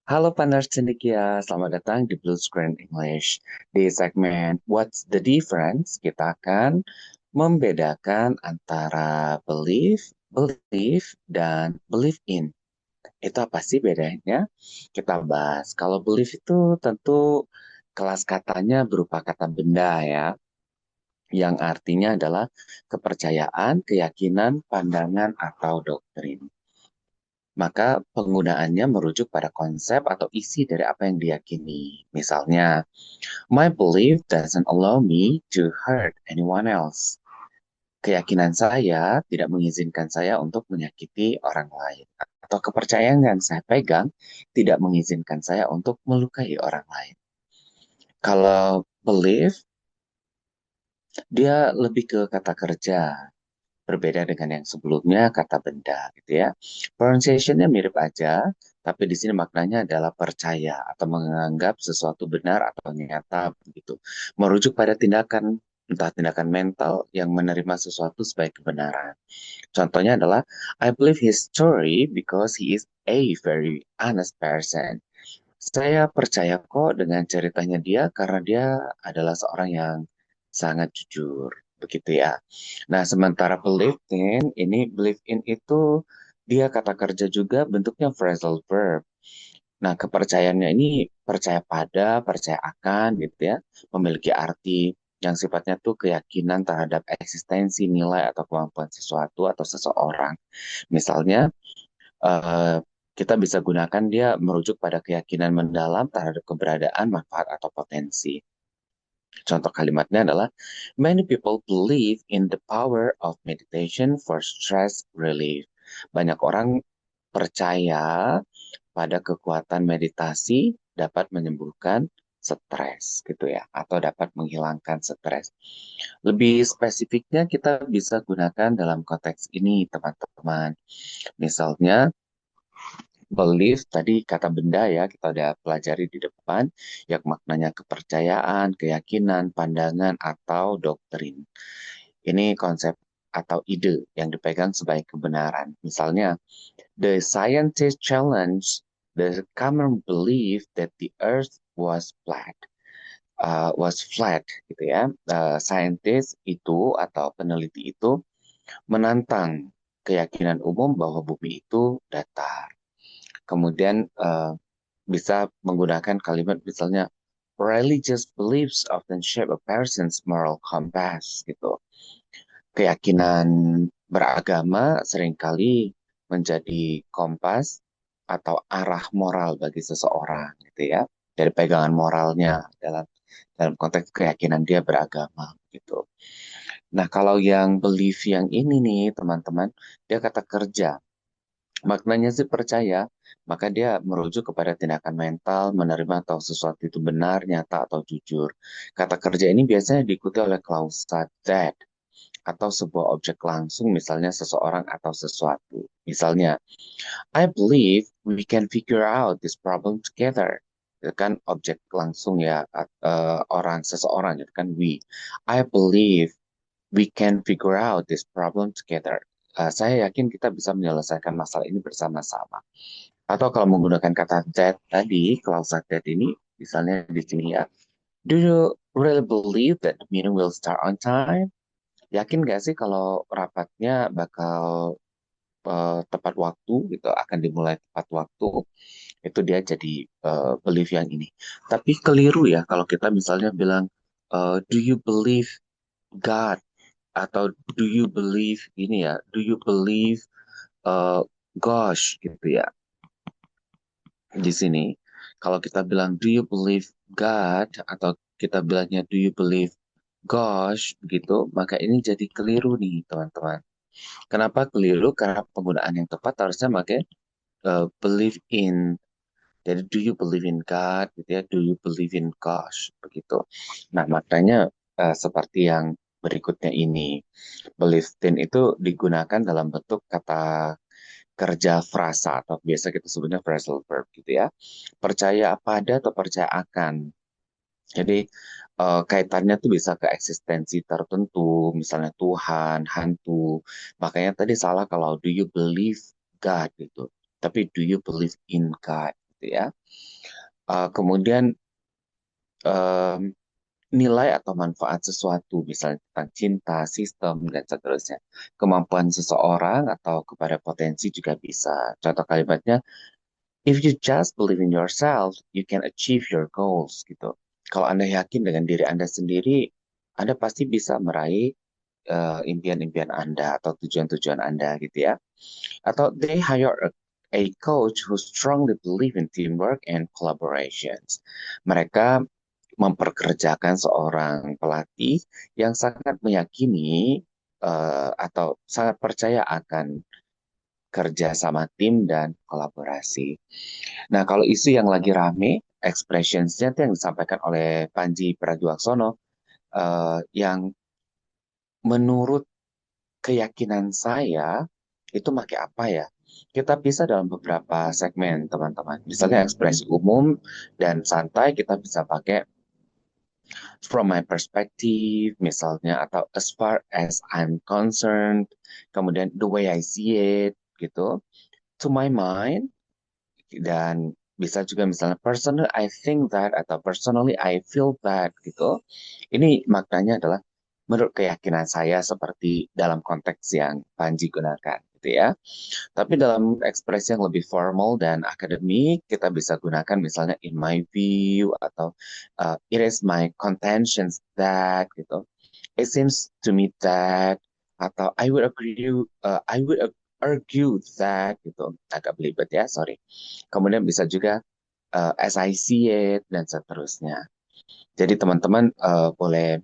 Halo Panar Cendekia, selamat datang di Blue Screen English. Di segmen What's the Difference, kita akan membedakan antara belief, dan believe in. Itu apa sih bedanya? Kita bahas. Kalau belief itu tentu kelas katanya berupa kata benda ya, yang artinya adalah kepercayaan, keyakinan, pandangan, atau doktrin. Maka penggunaannya merujuk pada konsep atau isi dari apa yang diyakini. Misalnya, my belief doesn't allow me to hurt anyone else. Keyakinan saya tidak mengizinkan saya untuk menyakiti orang lain. Atau kepercayaan yang saya pegang tidak mengizinkan saya untuk melukai orang lain. Kalau belief, dia lebih ke kata kerja. Berbeda dengan yang sebelumnya kata benda gitu ya. Pronunciation-nya mirip aja, tapi di sini maknanya adalah percaya atau menganggap sesuatu benar atau nyata begitu. Merujuk pada tindakan, entah tindakan mental yang menerima sesuatu sebagai kebenaran. Contohnya adalah I believe his story because he is a very honest person. Saya percaya kok dengan ceritanya dia karena dia adalah seorang yang sangat jujur, begitu ya. Nah, sementara believe in itu dia kata kerja juga bentuknya phrasal verb. Nah, kepercayaannya ini percaya pada, percaya akan gitu ya, memiliki arti yang sifatnya tuh keyakinan terhadap eksistensi, nilai atau kemampuan sesuatu atau seseorang. Misalnya, eh, kita bisa gunakan dia merujuk pada keyakinan mendalam terhadap keberadaan, manfaat, atau potensi. Contoh kalimatnya adalah, many people believe in the power of meditation for stress relief. Banyak orang percaya pada kekuatan meditasi dapat menyembuhkan stres gitu ya, atau dapat menghilangkan stres. Lebih spesifiknya kita bisa gunakan dalam konteks ini, teman-teman. Misalnya, belief tadi kata benda ya kita udah pelajari di depan yang maknanya kepercayaan, keyakinan, pandangan atau doktrin. Ini konsep atau ide yang dipegang sebagai kebenaran. Misalnya, the scientist challenge the common belief that the earth was flat gitu ya. Scientist itu atau peneliti itu menantang keyakinan umum bahwa bumi itu datar. Kemudian bisa menggunakan kalimat misalnya religious beliefs often shape a person's moral compass gitu. Keyakinan beragama seringkali menjadi kompas atau arah moral bagi seseorang gitu ya. Dari pegangan moralnya dalam dalam konteks keyakinan dia beragama gitu. Nah, kalau yang belief yang ini nih, teman-teman, dia kata kerja. Maknanya sih percaya, maka dia merujuk kepada tindakan mental, menerima atau sesuatu itu benar, nyata, atau jujur. Kata kerja ini biasanya diikuti oleh klausa that atau sebuah objek langsung, misalnya seseorang atau sesuatu. Misalnya, I believe we can figure out this problem together. Itu kan objek langsung ya, orang, seseorang, itu kan we. I believe we can figure out this problem together. Saya yakin kita bisa menyelesaikan masalah ini bersama-sama. Atau kalau menggunakan kata that tadi, klausa that ini, misalnya di sini ya, do you really believe that the meeting will start on time? Yakin gak sih kalau rapatnya bakal tepat waktu gitu, akan dimulai tepat waktu? Itu dia jadi belief yang ini. Tapi keliru ya kalau kita misalnya bilang, do you believe God? Atau do you believe ini ya, do you believe uh, gosh gitu ya. Di sini kalau kita bilang do you believe God atau kita bilangnya do you believe gosh gitu, maka ini jadi keliru nih teman-teman. Kenapa keliru? Karena penggunaan yang tepat harusnya pakai believe in. Jadi do you believe in God gitu ya, do you believe in gosh begitu. Nah, maknanya seperti yang berikutnya ini. Believe in itu digunakan dalam bentuk kata kerja frasa atau biasa kita sebutnya phrasal verb gitu ya. Percaya pada atau percaya akan. Jadi kaitannya tuh bisa ke eksistensi tertentu, misalnya Tuhan, hantu. Makanya tadi salah kalau do you believe God gitu. Tapi do you believe in God? gitu ya. Kemudian em, nilai atau manfaat sesuatu, misalnya tentang cinta, sistem, dan seterusnya. Kemampuan seseorang atau kepada potensi juga bisa. Contoh kalimatnya, if you just believe in yourself, you can achieve your goals, gitu. Kalau Anda yakin dengan diri Anda sendiri, Anda pasti bisa meraih impian-impian Anda atau tujuan-tujuan Anda gitu ya. Atau they hire a coach who strongly believe in teamwork and collaborations. Mereka memperkerjakan seorang pelatih yang sangat meyakini atau sangat percaya akan kerja sama tim dan kolaborasi. Nah, kalau isu yang lagi rame, expressionsnya itu yang disampaikan oleh Panji Pragiwaksono, yang menurut keyakinan saya itu pakai apa ya? Kita bisa dalam beberapa segmen, teman-teman. Misalnya ekspresi umum dan santai kita bisa pakai from my perspective, misalnya, atau as far as I'm concerned, kemudian the way I see it, gitu, to my mind, dan bisa juga misalnya personally I think that atau personally I feel that gitu. Ini maknanya adalah menurut keyakinan saya seperti dalam konteks yang Panji gunakan gitu ya. Tapi dalam ekspresi yang lebih formal dan akademik kita bisa gunakan misalnya in my view atau it is my contentions that gitu. It seems to me that atau I would argue that gitu. Agak belibet ya, sorry. Kemudian bisa juga as I see it, dan seterusnya. Jadi teman-teman boleh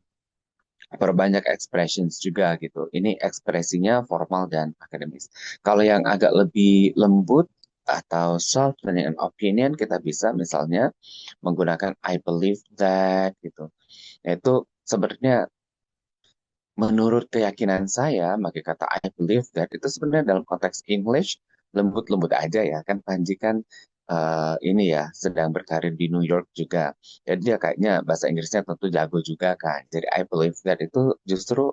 perbanyak expressions juga gitu. Ini ekspresinya formal dan akademis. Kalau yang agak lebih lembut atau soft dan opinion, kita bisa misalnya menggunakan I believe that gitu. Itu sebenarnya menurut keyakinan saya, pakai kata I believe that itu sebenarnya dalam konteks English lembut-lembut aja ya. Kan Panji kan ini ya sedang berkarir di New York juga. Jadi dia kayaknya bahasa Inggrisnya tentu jago juga kan. Jadi I believe that itu justru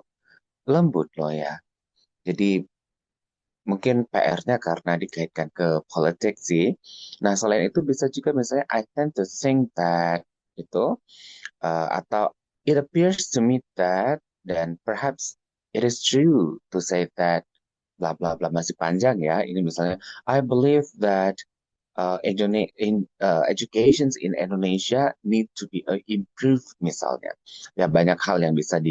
lembut loh ya. Jadi mungkin PR-nya karena dikaitkan ke politik sih. Nah, selain itu bisa juga misalnya I tend to think that itu atau it appears to me that dan perhaps it is true to say that bla bla bla masih panjang ya. Ini misalnya I believe that educations in Indonesia need to be improved misalnya. Ya banyak hal yang bisa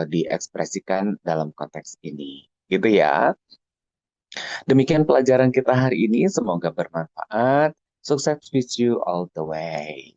diekspresikan dalam konteks ini. Gitu ya. Demikian pelajaran kita hari ini, semoga bermanfaat. Sukses with you all the way.